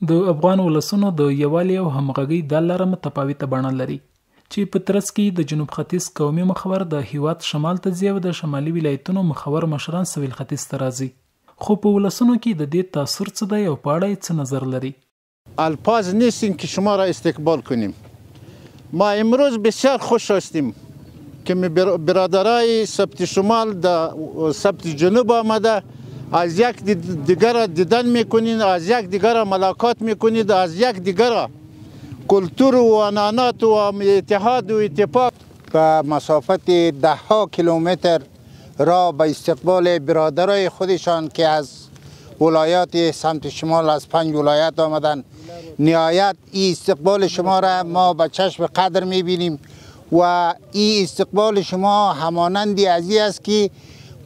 د افغان ولسونو د یووالي او همغږۍ دا لاره متفاوته بڼه لري چې په ترڅ کې د جنوب ختیځ قومي مخور د هیواد شمال ته ځي او د شمالي ولایتونو مخور مشران سویل ختیځ ته راځي. خو په ولسونو کې د دې تاثیر څه دی او په اړه یې څه نظر لري؟ الفاظ نیستیم که شما را استقبال کنیم. ما امروز بسیار خوش هستیم که برادرای سبت شمال در سبت جنوب آمده، از یک دیگر را دیدن میکنید، از یک دیگر را ملاقات میکنید، از یک دیگر را کلتور و عنعنات و اتحاد و اتفاق به مسافت 10 کیلومتر را به استقبال برادرای خودشان که از ولایات سمت شمال از 5 ولایت آمدن. نهایت این استقبال شما را ما به چشم قدر میبینیم و این استقبال شما همانندی از این است که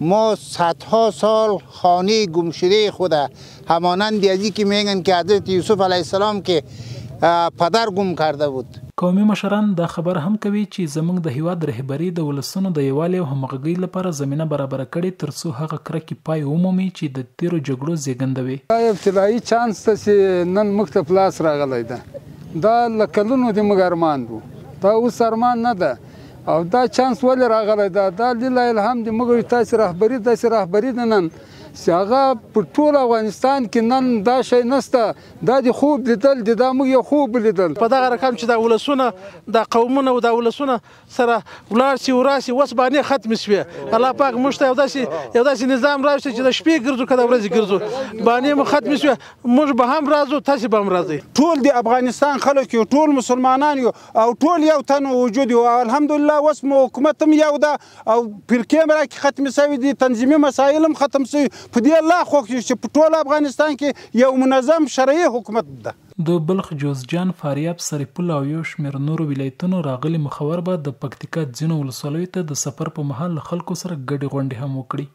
ما صدها سال خانه گمشده خود همانندی از این که میگن که حضرت یوسف علیه السلام که پدر گم کرده بود. قومي مشران دا خبر هم کوي چې زموږ د هیواد رهبري د ولسونو د یووالي او همغږۍ لپاره زمینه برابره کړي ترڅو هغه کرکې پای ومومي چې د تیرو جګړو زیږنده وي. دا ابتدایي چانس ته چې نن موږ ته په لاس راغلی ده، دا له کلونو د موږ ارمان و، دا اوس ارمان نه ده او دا چانس ولې راغلی ده؟ دا لله الحمد د موږ تاسې رهبري داسې رهبري ده نن چې هغه په ټول افغانستان کې نن دا شی نشته. دا د خوب لیدل دي، دا موږ یو خوب لیدل. په دغه رقم چې دا ولسونه دا قومونه او دا ولسونه سره ولاړ شي وراسي اوس باندې ختم شوي. الله پاک موږ ته یو داسې نظام راوستي چې د شپې ګرځو که د ورځې ګرځو باندې مو ختم شوي. موږ به هم راځو، تاسې به هم راځئ. ټول د افغانستان خلک یو، ټول مسلمانان یو او ټول یو تن وجود یو. الحمدلله اوس مو حکومت هم یو ده او فرقې هم راکې ختمې شوي دي، تنظیمي مسایل هم ختم شوي. په دې الله خوښ یو چې په ټول افغانستان کې یو منظم شرعي حکومت ده. د بلخ، جوزجان، فاریاب، سرپل او یو شمېر نورو ولایتونو راغلي مخور به د پکتیکا ځینو ولسوالیو ته د سفر په مهال له خلکو سره ګډې غونډې هم وکړي.